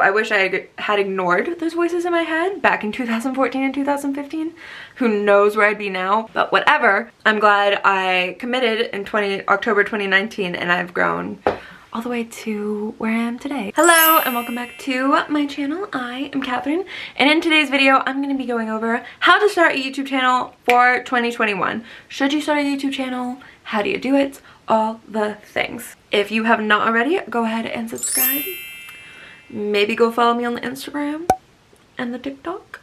I wish I had ignored those voices in my head back in 2014 and 2015. Who knows where I'd be now, but whatever. I'm glad I committed in October 2019 and I've grown all the way to where I am today. Hello and welcome back to my channel. I am Catherine, and in today's video I'm going to be going over how to start a YouTube channel for 2021. Should you start a YouTube channel? How do you do it? All the things. If you have not already, go ahead and subscribe. Maybe go follow me on the Instagram and the TikTok.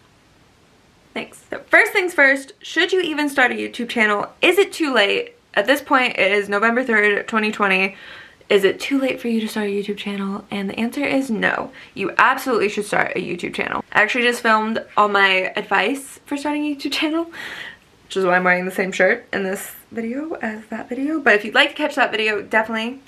Thanks. So first things first, should you even start a YouTube channel? Is it too late? At this point, it is November 3rd, 2020. Is it too late for you to start a YouTube channel? And the answer is no. You absolutely should start a YouTube channel. I actually just filmed all my advice for starting a YouTube channel, which is why I'm wearing the same shirt in this video as that video. But if you'd like to catch that video, definitely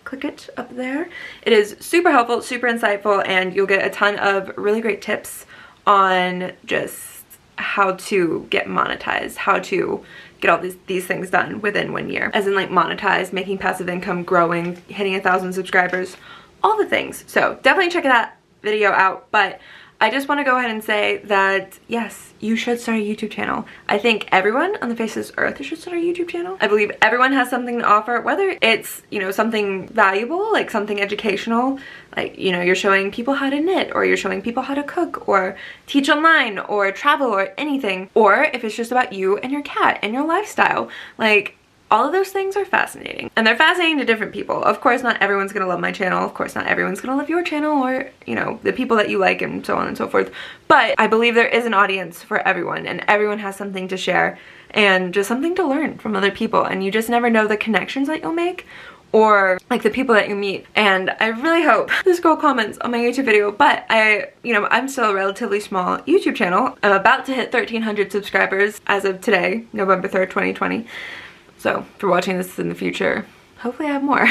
click it up there. It is super helpful, super insightful, and you'll get a ton of really great tips on just how to get monetized, how to get all these things done within 1 year. As in like monetize, making passive income, growing, hitting 1,000 subscribers, all the things. So definitely check that video out. But I just want to go ahead and say that yes, you should start a YouTube channel. I think everyone on the face of this earth should start a YouTube channel. I believe everyone has something to offer, whether it's, you know, something valuable, like something educational, like, you know, you're showing people how to knit, or you're showing people how to cook, or teach online, or travel, or anything. Or if it's just about you and your cat and your lifestyle, like, all of those things are fascinating, and they're fascinating to different people. Of course, not everyone's gonna love my channel. Of course, not everyone's gonna love your channel, or, you know, the people that you like, and so on and so forth. But I believe there is an audience for everyone, and everyone has something to share and just something to learn from other people. And you just never know the connections that you'll make, or like the people that you meet. And I really hope this girl comments on my YouTube video, but I'm still a relatively small YouTube channel. I'm about to hit 1,300 subscribers as of today, November 3rd, 2020. So if you're watching this in the future, hopefully I have more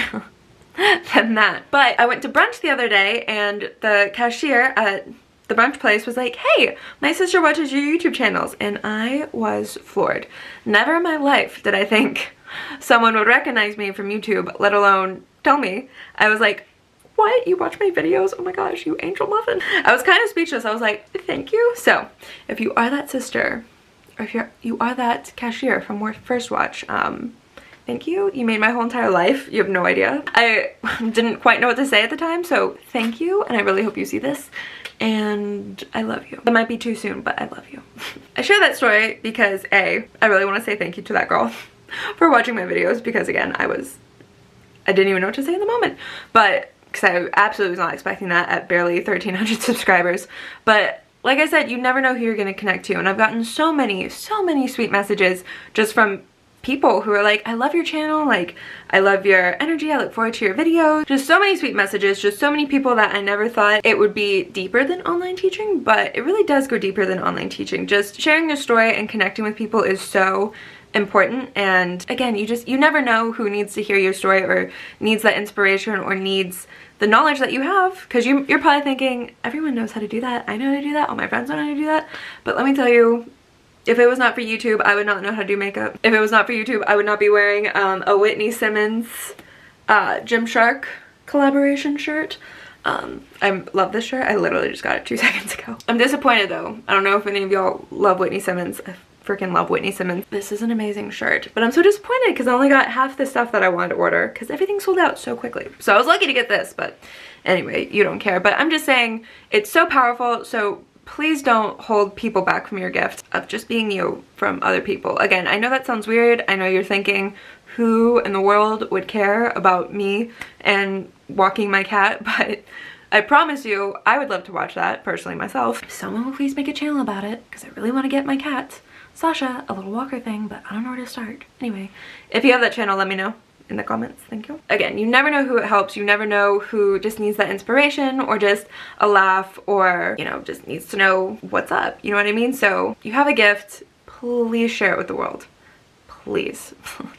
than that. But I went to brunch the other day, and the cashier at the brunch place was like, hey, my sister watches your YouTube channels. And I was floored. Never in my life did I think someone would recognize me from YouTube, let alone tell me. I was like, what? You watch my videos? Oh my gosh, you angel muffin. I was kind of speechless. I was like, thank you. So if you are that sister, or if you are that cashier from First Watch, thank you. You made my whole entire life. You have no idea. I didn't quite know what to say at the time, so thank you, and I really hope you see this, and I love you. It might be too soon, but I love you. I share that story because I really want to say thank you to that girl for watching my videos, because again, I didn't even know what to say in the moment, but because I absolutely was not expecting that at barely 1,300 subscribers. But like I said, you never know who you're going to connect to, and I've gotten so many sweet messages just from people who are like, I love your channel, like, I love your energy, I look forward to your videos. Just so many sweet messages, just so many people that I never thought it would be deeper than online teaching, but it really does go deeper than online teaching. Just sharing your story and connecting with people is so important. And again, you never know who needs to hear your story, or needs that inspiration, or needs the knowledge that you have, because you're probably thinking, everyone knows how to do that, I know how to do that, all my friends know how to do that. But let me tell you, if it was not for YouTube, I would not know how to do makeup. If it was not for YouTube, I would not be wearing a Whitney Simmons Gymshark collaboration shirt. I love this shirt. I literally just got it 2 seconds ago. I'm disappointed though. I don't know if any of y'all love Whitney Simmons. Freaking love Whitney Simmons. This is an amazing shirt, but I'm so disappointed because I only got half the stuff that I wanted to order because everything sold out so quickly. So I was lucky to get this, but anyway, you don't care. But I'm just saying, it's so powerful, so please don't hold people back from your gift of just being you from other people. Again, I know that sounds weird. I know you're thinking, who in the world would care about me and walking my cat? But I promise you, I would love to watch that personally myself. Someone will please make a channel about it, because I really want to get my cat Sasha a little walker thing, but I don't know where to start. Anyway, if you have that channel, let me know in the comments. Thank you. Again, you never know who it helps. You never know who just needs that inspiration, or just a laugh, or, you know, just needs to know what's up. You know what I mean? So you have a gift, please share it with the world. Please.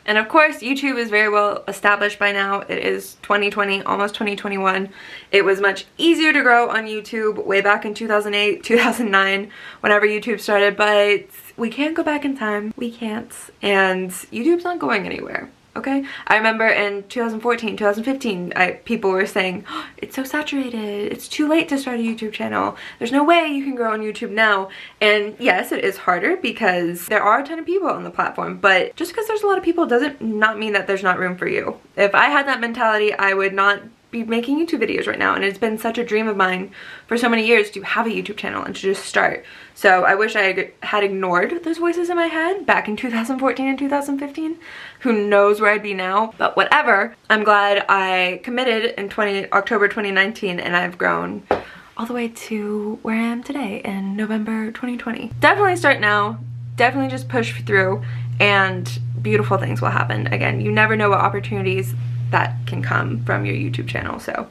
And of course, YouTube is very well established by now. It is 2020, almost 2021. It was much easier to grow on YouTube way back in 2008, 2009, whenever YouTube started, but we can't go back in time. We can't. And YouTube's not going anywhere. okay? I remember in 2014, 2015, people were saying, oh, it's so saturated, it's too late to start a YouTube channel, there's no way you can grow on YouTube now. And yes, it is harder because there are a ton of people on the platform, but just because there's a lot of people doesn't not mean that there's not room for you. If I had that mentality, I would not be making YouTube videos right now, and it's been such a dream of mine for so many years to have a YouTube channel and to just start. So I wish I had ignored those voices in my head back in 2014 and 2015. Who knows where I'd be now, but whatever. I'm glad I committed in October 2019, and I've grown all the way to where I am today in November 2020. Definitely start now, definitely just push through, and beautiful things will happen. Again, you never know what opportunities that can come from your YouTube channel, so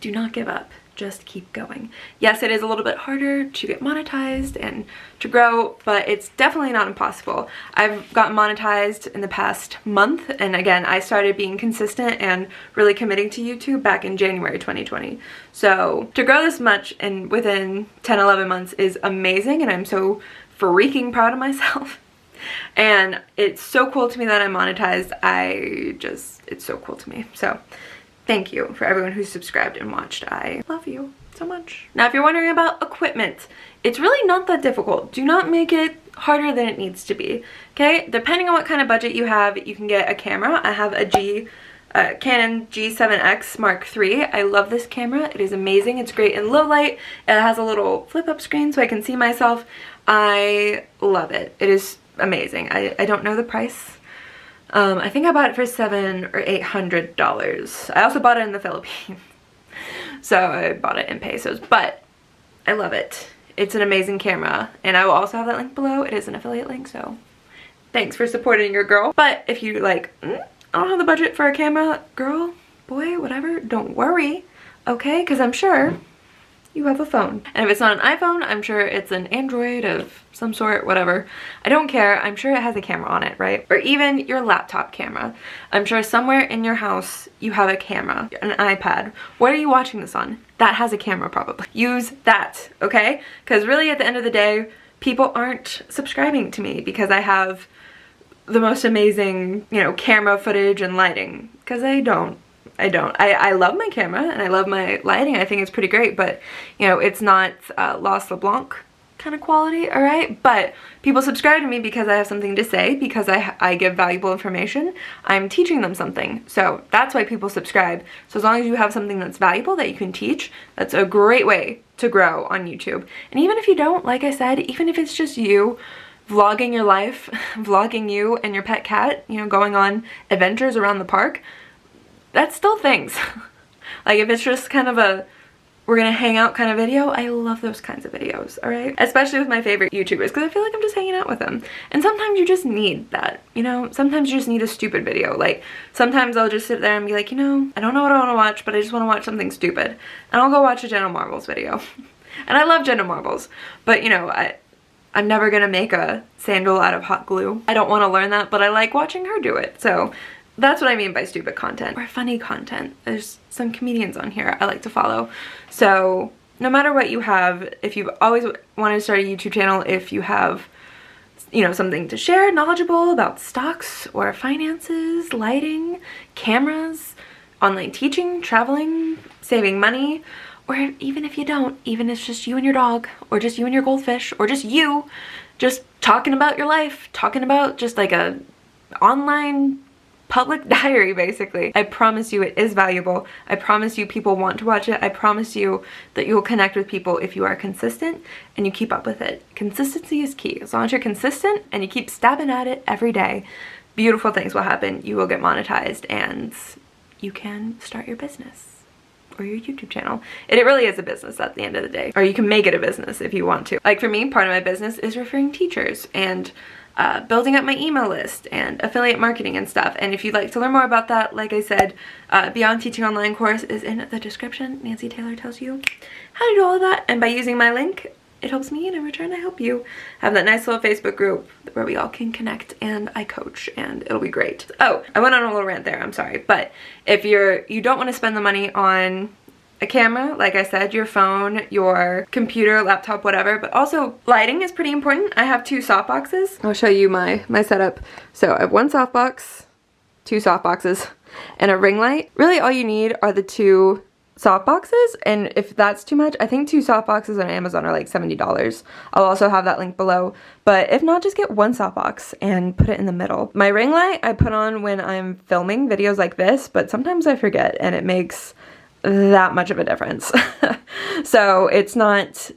do not give up, just keep going. Yes, it is a little bit harder to get monetized and to grow, but it's definitely not impossible. I've gotten monetized in the past month, and again, I started being consistent and really committing to YouTube back in January 2020. So to grow this much and within 10-11 months is amazing, and I'm so freaking proud of myself. And it's so cool to me that I'm monetized. It's so cool to me. So thank you for everyone who's subscribed and watched. I love you so much. Now, if you're wondering about equipment, it's really not that difficult. Do not make it harder than it needs to be, okay? Depending on what kind of budget you have, you can get a camera. I have a Canon G7X Mark III. I love this camera. It is amazing. It's great in low light. It has a little flip-up screen so I can see myself. I love it. It is amazing. I don't know the price. I think I bought it for $700 or $800. I also bought it in the Philippines. So I bought it in pesos, but I love it. It's an amazing camera, and I will also have that link below. It is an affiliate link, so thanks for supporting your girl. But if you like, I don't have the budget for a camera, girl, boy, whatever, don't worry, okay? Because I'm sure you have a phone. And if it's not an iPhone, I'm sure it's an Android of some sort, whatever. I don't care. I'm sure it has a camera on it, right? Or even your laptop camera. I'm sure somewhere in your house you have a camera, an iPad. What are you watching this on? That has a camera probably. Use that, okay? Because really at the end of the day, people aren't subscribing to me because I have the most amazing, you know, camera footage and lighting. Because I don't. I love my camera and I love my lighting. I think it's pretty great, but you know, it's not Los LeBlanc kind of quality, all right? But people subscribe to me because I have something to say, because I give valuable information. I'm teaching them something. So that's why people subscribe. So as long as you have something that's valuable that you can teach, that's a great way to grow on YouTube. And even if you don't, like I said, even if it's just you vlogging your life, vlogging you and your pet cat, you know, going on adventures around the park, that's still things. Like if it's just kind of a we're gonna hang out kind of video, I love those kinds of videos, all right? Especially with my favorite YouTubers, because I feel like I'm just hanging out with them. And sometimes you just need that, you know? Sometimes you just need a stupid video. Like sometimes I'll just sit there and be like, you know, I don't know what I want to watch, but I just want to watch something stupid. And I'll go watch a Jenna Marbles video. And I love Jenna Marbles, but you know, I'm never gonna make a sandal out of hot glue. I don't want to learn that, but I like watching her do it. So that's what I mean by stupid content or funny content. There's some comedians on here I like to follow. So no matter what you have, if you've always wanted to start a YouTube channel, if you have, you know, something to share, knowledgeable about stocks or finances, lighting, cameras, online teaching, traveling, saving money, or even if you don't, even if it's just you and your dog, or just you and your goldfish, or just you, just talking about your life, talking about just like a online public diary basically. I promise you it is valuable. I promise you people want to watch it. I promise you that you will connect with people if you are consistent and you keep up with it. Consistency is key. As long as you're consistent and you keep stabbing at it every day, beautiful things will happen. You will get monetized and you can start your business or your YouTube channel. It really is a business at the end of the day. Or you can make it a business if you want to. Like for me, part of my business is referring teachers and building up my email list and affiliate marketing and stuff. And if you'd like to learn more about that, like I said, Beyond Teaching Online course is in the description. Nancy Taylor tells you how to do all of that. And by using my link, it helps me, and in return I help you have that nice little Facebook group where we all can connect and I coach, and it'll be great. Oh, I went on a little rant there, I'm sorry. But if you don't want to spend the money on a camera, like I said, your phone, your computer, laptop, whatever, but also lighting is pretty important. I have 2 softboxes. I'll show you my setup. So I have one softbox, 2 soft boxes, and a ring light. Really all you need are the 2 soft boxes, and if that's too much, I think 2 soft boxes on Amazon are like $70. I'll also have that link below, but if not, just get 1 soft box and put it in the middle. My ring light I put on when I'm filming videos like this, but sometimes I forget and it makes that much of a difference. So it's not,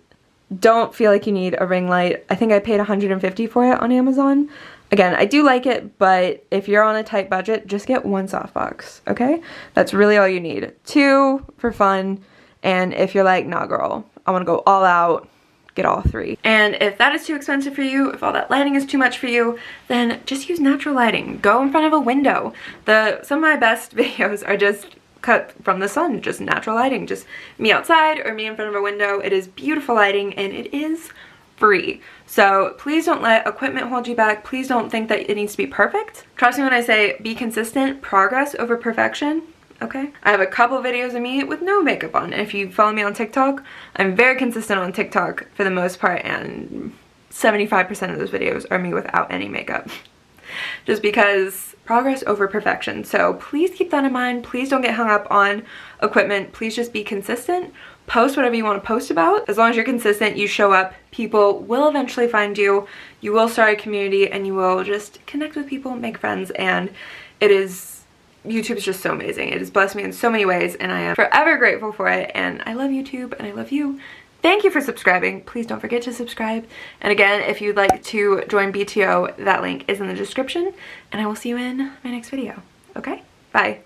don't feel like you need a ring light. I think I paid $150 for it on Amazon. Again, I do like it, but if you're on a tight budget, just get 1 softbox, okay? That's really all you need. 2 for fun, and if you're like, nah girl, I wanna go all out, get all 3. And if that is too expensive for you, if all that lighting is too much for you, then just use natural lighting. Go in front of a window. Some of my best videos are just cut from the sun, just natural lighting, just me outside or me in front of a window. It is beautiful lighting, and it is free. So please don't let equipment hold you back. Please don't think that it needs to be perfect. Trust me when I say be consistent, progress over perfection, okay? I have a couple videos of me with no makeup on, and if you follow me on TikTok, I'm very consistent on TikTok for the most part, and 75% of those videos are me without any makeup. Just because progress over perfection. So please keep that in mind. Please don't get hung up on equipment. Please just be consistent. Post whatever you want to post about. As long as you're consistent, you show up, people will eventually find you. You will start a community, and you will just connect with people, make friends, and YouTube is just so amazing. It has blessed me in so many ways, and I am forever grateful for it, and I love YouTube, and I love you. Thank you for subscribing. Please don't forget to subscribe. And again, if you'd like to join BTO, that link is in the description, and I will see you in my next video. Okay? Bye.